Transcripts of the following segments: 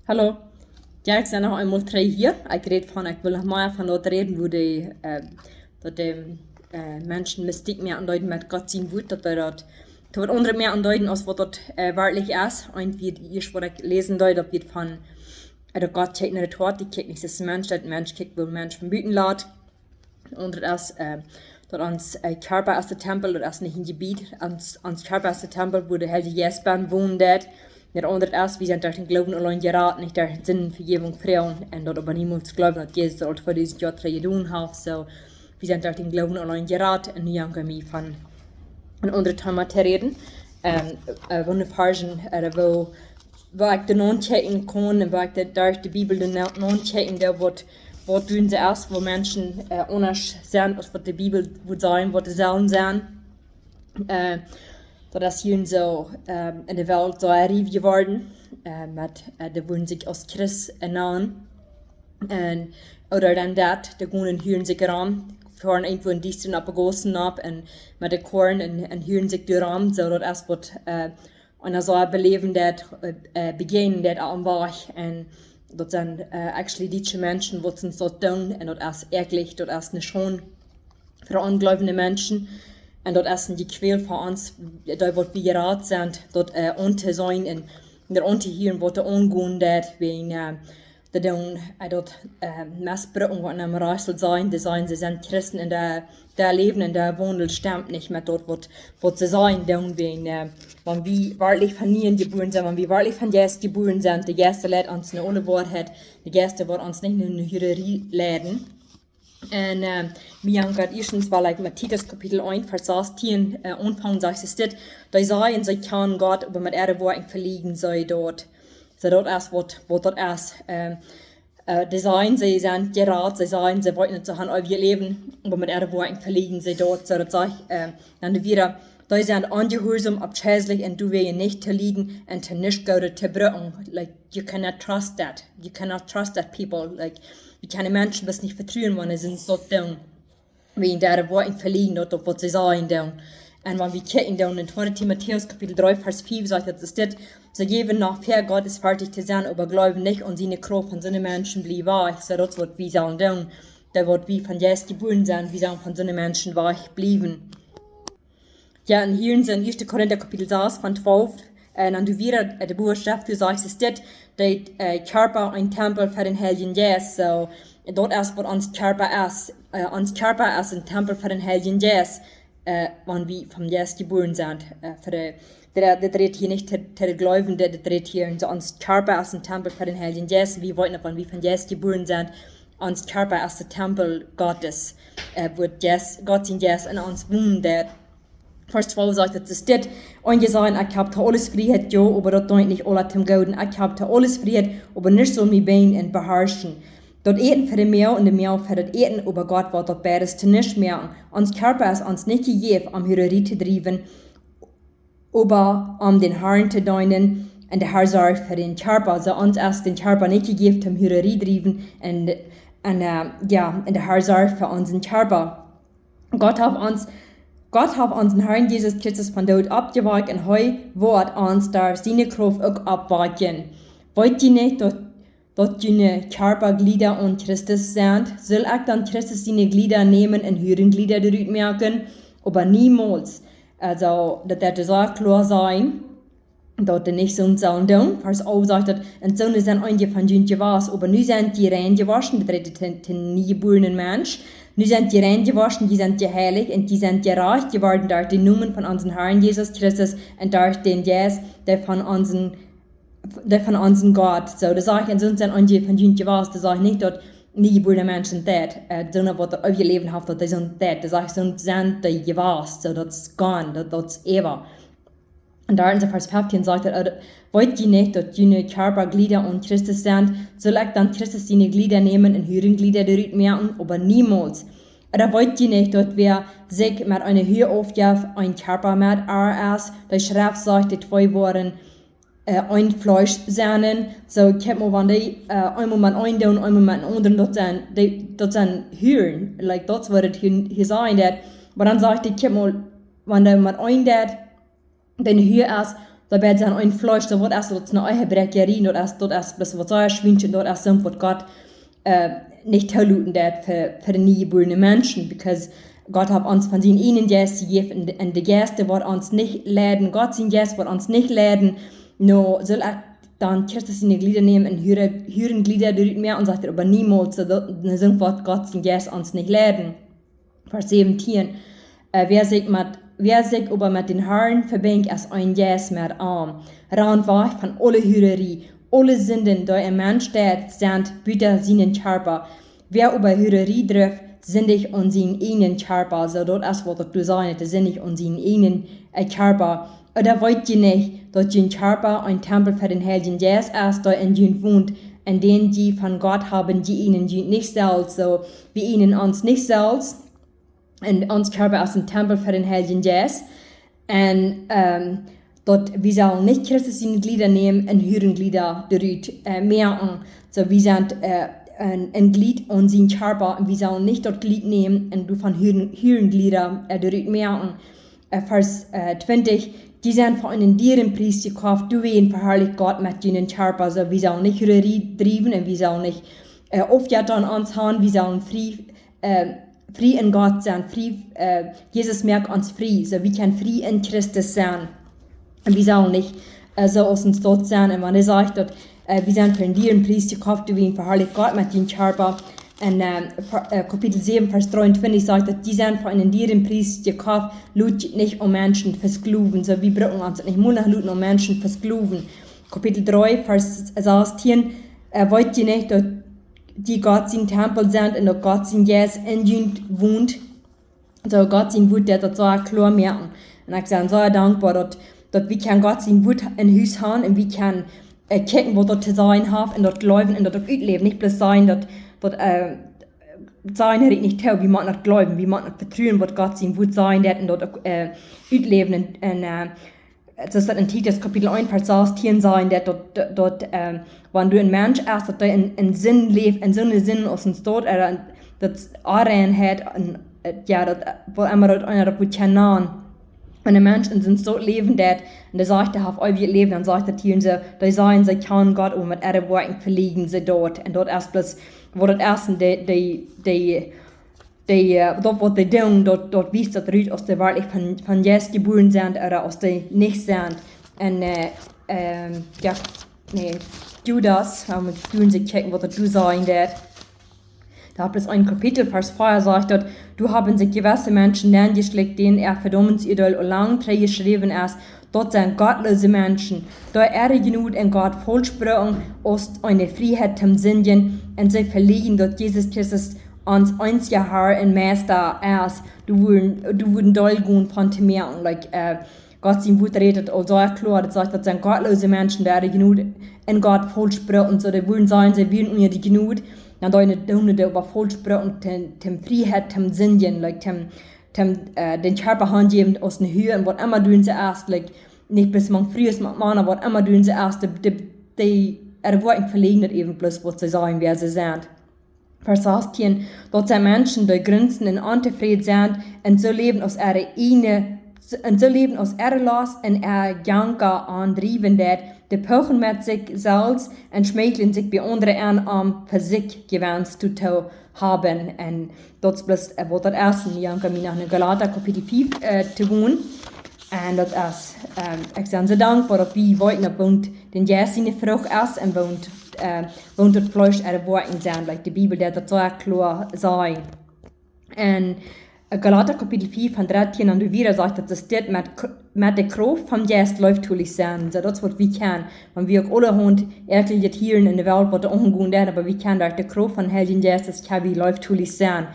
Hallo. Ja, ik ben nog eenmaal terug hier. Ik reed van, ik wil nog maar van dat reden, wo die, dat de mensen mystiek meer aanduiden met God zien wordt, dat we dat wat andere meer aanduiden als wat dat waarlijk is. En wie eerst wat ik lezen duid, dat wird van, dat God kijkt naar het hart, die kijkt niet als mens, dat mens kijkt, wil mens van buiten laat. Und das, dat ons Körper als de tempel, dat is niet een gebied, ons Körper als de tempel, wo de heilige Jesban woont. Der andere ist, wir sind durch den Glauben allein geraten, nicht durch den Sinn, Vergebung, Frauen, und dort aber niemals glauben, dass Jesus dort für dieses Jahr getan hat. So, wir sind durch den Glauben allein geraten, und nu haben wir von een andere thema te reden. Van de versen, wo ich den non-checken kann, und wo ich durch die Bibel den non-checken, der wat doen ze erst, wo Menschen anders sind, als wat de Bibel would zijn, wat de zelden zijn. Dat is hier so in der Welt so arriv geworden, de wonen sich als Christ nahen. Oder dann dat, de wonen huren sich ram, fahren irgendwo in Diensten abgegossen ab, und mit de Korn und huren sich ram, so dat is wat, und so beleven dat, begehen dat am Weg, und dat zijn actually die Menschen, wat ze so doen, und dat is ehrlich, dat is nicht schon für ungläubige Menschen. Und dort ist die Quelle für uns, da wird wir geraten sind, dort unter sein und der unterhören, was der umgehen wird, wegen der dann dort Messbrücken, was am Reisel sein, die sagen, sie sind Christen und der Leben und der Wandel stimmt nicht mehr dort, was sie sein, dann wegen, wenn wir wirklich von ihnen geboren sind, wenn wir wirklich von Jesus geboren sind, die Gäste lädt uns nicht ohne Wahrheit, die Gäste wird uns nicht in eine Hierarchie leiten. En wir haben gerade erstens, weil ich Matthäus Kapitel 1, Vers 16 anfangen, sagt es dort, da sagen, sie kann Gott, aber mit ihrer Worten verliegen, sei dort. So dort ist, was dort ist. Die sagen, sie sind gerat, sie sagen, sie wollten nicht so haben, euer Leben, aber mit ihrer Worten verliegen, sie dort. So dort sage ich, dann wieder, da sind ungehorsam, abschäßlich, und du willst nicht zu liegen, und zu nicht gehen, zu brücken. Like, you cannot trust that. You cannot trust that people. Like, wie keine Menschen das nicht vertrauen, wenn sie so tun. Wegen der Worte verliegen, dort, was sie sagen, dann. Und wenn wir kicken, dann in 2. Timotheus Kapitel 3, Vers 5 sagt, dass es das, sie geben nach fair Gott ist fertig zu sein, aber glauben nicht, und seine Kraft von seinen Menschen blieb wahr. So das wird wir sagen, dann, da wird wie von Jesus geboren sein, wir sagen von seinen Menschen wahr blieben. Ja, und hier in 1. Korinther Kapitel 6, von 12, dann du wieder der Buchstabe, du sagst, es ist der Körper ein Tempel für den Heiligen Geist. So, dort ist, was uns Körper ist. Uns Körper ist ein Tempel für den Heiligen Geist, wenn wir vom Geist geboren sind. Der dreht hier nicht der Gläubigen, der dreht hier. So, uns Körper ist ein Tempel für den Heiligen Geist. Wir wollten, wenn wir vom Geist geboren sind, uns Körper ist der Tempel Gottes, wo Gott sein Geist in uns wohnt. Vers 12 sagt, dass es dit, und je sagen, ich hab alles Freiheit, ja, aber das tut nicht alle zum Guten. Ich hab alles Freiheit, aber nicht so mit Bein und beherrschen. Dort eten für die Mehl und die Mehl für das Eten, aber Gott wird dort beides zu nicht merken. Uns Körper ist uns nicht gegeben, um Hurerei zu treiben, aber um den Herrn zu dienen, und der Herr sorgt für den Körper. Also uns ist den Körper nicht gegeben, um Hurerei zu treiben, und der Herr sorgt für unseren Körper. Gott hat uns den Herrn Jesus Christus von dort abgeweicht, und heute wird uns da seine Kraft auch abweichen. Wollt ihr nicht, dass deine Körperglieder und Christus sind? Soll ich dann Christus seine Glieder nehmen und hören Glieder dort merken? Aber niemals. Also, das wird so klar sein, dass die nicht so sollen tun. Vers 11 sagt, und so sind einige von ihnen gewaschen, aber nu sind die rein gewaschen, das redet den niegeborenen Mensch. Nu sind die rein gewaschen, die sind geheiligt und die sind gerecht geworden durch den Namen von unserem Herrn Jesus Christus und durch den Jesus, der von unserem Gott. So, das sage ich, und sonst sind einige von ihnen gewaschen, das sage ich nicht, dass niegeborene Menschen sind, sondern was ihr Leben hat, dass die sind das sage ich, sonst sind die gewaschen, so, das ist gone, das ist ever. Und da in Vers 15 sagt wollt ihr nicht, dass deine Körperglieder und Christus sind, soll ich dann Christus seine Glieder nehmen und hören Glieder dort merken, aber niemals. Oder wollt ihr nicht, dass wir sich mit einer Höhe aufgabe, ein Körper mit ist, der Schrift sagt, die zwei waren ein Fleisch sind, so kennt man, wenn die einmal mit einem tun, einmal mit dem anderen, das sind hören, like, das wird hier sein, aber dann sagt die, kennt man, wenn der mit einem dann hier ist, da wird sein ein Fleisch, da wird erst dort eine eure Breckerie, dort erst bis was euer Schweinchen, dort erst so, was Gott nicht toluten dat für die niegeborenen Menschen, because Gott hat uns von seinen ihnen Geist gegeben, und die Gäste wird uns nicht leiden, Gott sein Geist wird uns nicht leiden, no soll er dann Christus seine Glieder nehmen und hören Glieder durch mehr und sagt, aber niemals, so wird Gott sein Geist uns nicht leiden. Vers 17, wer sich aber mit den Herren verbindet, als ein Geist mehr arm, ran war von alle Hürerie, alle Sünden, da ein Mensch steht, sind bitte seinen Körper. Wer über Hürerie trifft, sind ich und seinen eigenen Körper, so dort erst was du sagen, sind ich und seinen eigenen Körper. Oder wollt ihr nicht, dass dein Körper ein Tempel für den Heiligen Geist ist, der in ihnen wohnt, in den die von Gott haben, die ihnen nicht selbst, so wie ihnen uns nicht selbst. Und uns Körper ist ein Tempel für den Heiligen Geist. Und dort, wir sollen nicht Christus in die Glieder nehmen und hören Glieder durch mehr an. So, wir sind ein Glied und sein Körper und wir sollen nicht dort Glied nehmen und du von hören Glieder durch mehr an. Vers 20, die sind von einem Dierenpriester gekauft, du wen verherrlicht Gott mit deinen Körper. So, wir sollen nicht Hürerie treiben und wir sollen nicht oft an uns haben, wir sollen frei in Gott sein, Jesus merkt uns frei, so wir können frei in Christus sein. Und wir sollen nicht so aus uns dort sein. Und wenn er sagt, dass wir sind für einen Priester gekauft, du ihn verherrlicht Gott mit dem Körper. Und Kapitel 7, Vers 23 sagt, dass die sind für einen Priester gekauft, lut nicht um Menschen versklaven. So wir brauchen uns nicht monatlich luten um Menschen versklaven. Kapitel 3, Vers 16, wollt ihr nicht, dass die Gott sein Tempel sind und dass Gott sein Geist in ihnen wohnt. So Gott sein Wort, der das so klar merken. Und ich bin so dankbar, dass wir Gott sein Wort in Haus haben und wir können gucken, was dort zu sein hat und dort leben und dort ausleben. Nicht bloß sein, dass sein redet nicht tell, wir müssen nicht glauben, wir müssen nicht vertrauen, was Gott sein Wort sein wird und dort ausleben. Und das ist in Titus Kapitel 1, Vers 16 sein, dass dort, wenn du ein Mensch bist, dass der in Sinn lebt, in so einem Sinn aus uns dort, das Arren hat, und ja, wo immer dort einer das kennen. Wenn ein Mensch in seinem Tod leben wird, und der sagt, er hat ewig Leben, dann sagt er hier, die sagen, sie kann Gott und mit ihren Worten verliegen sie dort. Und dort erst bloß, wo das erste, dort, was die tun, dort wisst das Rüd aus der Welt von Jesus geboren sind oder aus der nicht sind. Und, Judas, wenn sie checken, was du sagen wird. Da hat es ein Kapitel, Vers 4 sagt, dass du haben sich gewisse Menschen geschlägt, denen Verdammungsidol lang geschrieben ist. Dort sind gottlose Menschen, da genug in Gott vollsprochen, aus eine Freiheit zum Sinnen, und sie verlieren, dass Jesus Christus uns einziger Herr und Meister ist. Du würden doll gehen von dem merken, Gott sein Wort redet, also klar, das sagt, das sind gottlose Menschen, die genug in Gott vollsprochen, so die würden sagen, sie würden mir die genug. Dan doe je de over volspraken tem Freiheit, tem Sinnen, den Körper handgeben aus den Höhen, was immer du sie erst, nicht bis man früh ist mit Mann, was immer du sie erst, die Worte verlegen eben bloß, was sie sagen, wer sie sind. Vers 18, dort sind Menschen, die grinsen in Antifried sind, und so leben aus ihrer Last und Janker andrieben wird, die pochen mit sich selbst und schmeicheln sich bei anderen an, für sich gewöhnt zu haben. Und das ist bloß, wo das erste Janker mir nach Galater Kapitel 5 zu wohnen. Und das ist, ich bin so dankbar, dass wir wollten, dass den Jesus seine Frucht ist und wohnt das Fleisch ihre Worte sind, die Bibel, der das so klar sagt. Und Galater Kapitel 4 von 13 und wieder sagt, dass das dort mit der Kraft vom Geist läuft sein. So, das ist, was wir kennen. Wenn wir auch alle haben, erklärt hier in der Welt, was da umgehen wird, aber wir kennen durch die Kraft von Heiligen Geist, das kann wie läuft sein.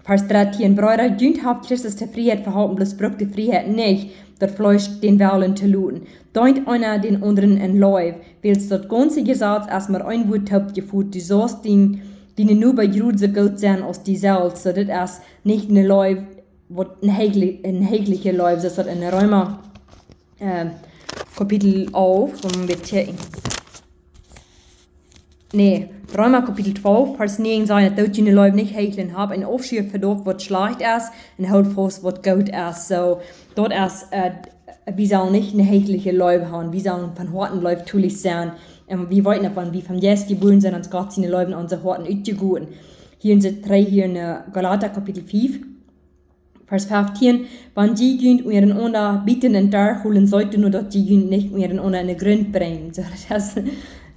Vers 13, Brüder, dünnt habt Christus der Freiheit verhalten, bloß braucht die Freiheit nicht, das Fleisch den Willen zu luten. Deunt einer den anderen in Läuf, willst das ganze Gesetz erstmal ein Wort habt geführt, die sollst die nur bei Jud so gut sein als die selbst, so das ist nicht eine Läuf, was ein heglicher Läuf, das ist in der Römer Kapitel 11, wo wir checken. Nee, Römer Kapitel 12, Vers 9 sagt, dass die Leute nicht hegeln haben, ein Aufschrift für dort, was schlecht ist, und halt fast, was gut ist. So, dort ist wir sollen nicht eine hässliche Leib haben, wir sollen von Horten Leib tulich sein. Wir wollten davon, wie vom Jes geboren sind, uns Gott seine Leib an unsere Horten utgegeben. Hier in 3 hier in Galater Kapitel 5, Vers 15, wenn die Jünd ihren Ona bieten den Tag holen sollte, nur dass die Jünd nicht ihren Ona in den Grund bringen. So, das ist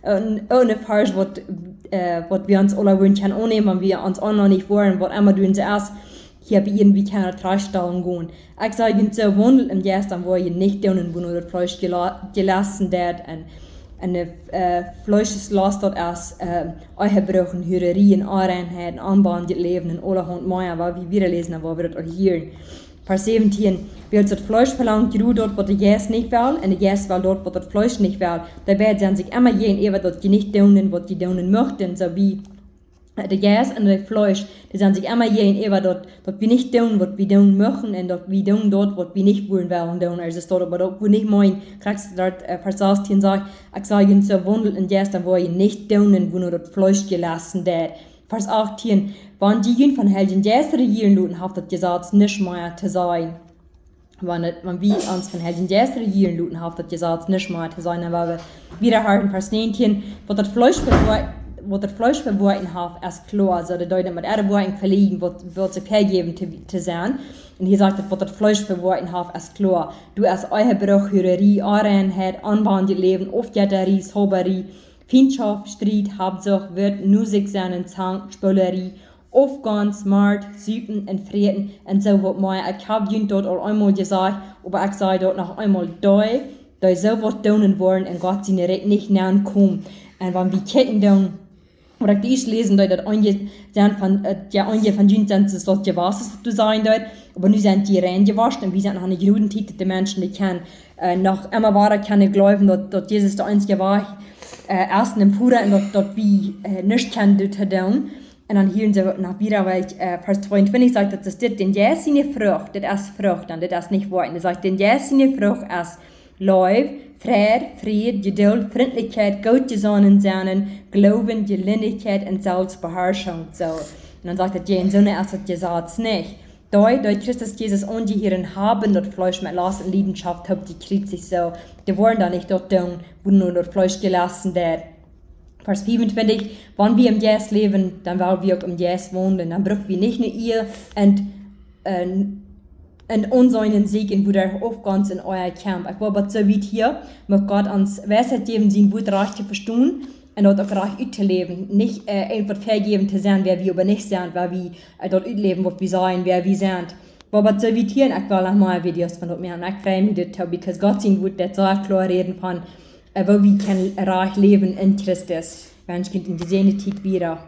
eine Vers, was wir uns alle wünschen, annehmen, wenn wir uns auch noch nicht wollen, was immer du zuerst hier bei irgendwie keine Tragstellen gehen. Ich sage, so wandelt im Jes, dann wo ihr nicht tun, wo nur das Fleisch gelassen wird, und Fleisch ist last dort als euer brauchen Hürerien, Anreinheit, Anbahn, Leben und alle Hand Meier, weil wir wieder lesen, aber wir das auch hier. Vers 17, wie das Fleisch verlangt, du dort, wo der Jes nicht will, und der Jes will dort, wo das Fleisch nicht will. Dabei sind sich immer jene, dort die nicht tun, was die tun möchten, so wie der Jes und der Fleisch, die sind sich immer jene, dort wir nicht tun, was wir tun möchten, und dort wir tun dort, was wir nicht wollen wollen tun. Also es dort, aber dort, wo nicht mein, kriegst du dort Vers 18 sagt, ich sage, so wandelt in Jes, dann wo ihr nicht tun, wo nur das Fleisch gelassen wird. Vers 18, wenn die Jünger von Helden Jes regieren luten, hat das Gesetz nicht mehr zu sein. Wenn wir uns von Helden Jes regieren luten, hat das Gesetz nicht mehr zu sein. Aber wieder halten Vers 19, wo das Fleisch verworten hat, ist klar. Also der Deutsche mit der Worten verliehen, wird sich hergeben zu sein. Und hier sagt, wo das Fleisch verworten hat, ist klar. Du als euer Bruch, Hürerie, Anreinheit, Anbahn, Leben, Aufjäterie, Sauberie, Feindschaft, Streit, Habsucht, wird Musik sein, Zank, Spölerie, Aufgehen, Smart, Süßen und Frieden und so was mehr. Ich habe Ihnen dort auch einmal gesagt, aber ich sage dort noch einmal da so was tun wollen und Gott seine Recht nicht näher kommen. Und wenn wir Ketten tun, oder die lesen, dass einige von Ihnen sind, dass das was zu sein dort, aber nun sind die rein gewaschen und wir sind noch eine Judentit, die Menschen, die kennen, noch immer waren keine glauben, dass Jesus der Einzige war, erst im Fuhrer und dort wie nicht kennen dort tun. Und dann hier sie nach wieder, weil Vers 22 sagt, dass das den Jes seine Frucht, das ist Frucht, und das ist nicht Worten. Das sagt, den Jes seine Frucht ist Leib, Fried, Geduld, Freundlichkeit, Gutgesonnen sein, Glauben, Gelindigkeit und Selbstbeherrschung. So. Und dann sagt er, ja, in so einer ist das Gesetz nicht. Durch Christus Jesus und die Herren haben das Fleisch mit Last und Leidenschaft, habt die kriegt sich so. Die wollen da nicht dort tun, wo nur das Fleisch gelassen wird. Vers 25, wenn wir im Jes leben, dann wollen wir auch im Jes wohnen. Dann brauchen wir nicht nur ihr und unseren Sieg in wieder aufgehen in euer Camp. Ich glaube, so wie hier, möchte Gott uns Weisheit geben, sein Wort recht zu verstehen und dort auch recht zu leben. Nicht einfach vergeben zu sein, wer wir aber nicht sind, weil wir dort leben, wo wir sein, wer wir sind. Aber so wie hier, ich will noch mal Videos von dort mehr und ich freue mich dort, weil Gott sein Wort so klar reden von, wo wir können reich leben in Christus. Wenn ich in die Sehnsucht wieder.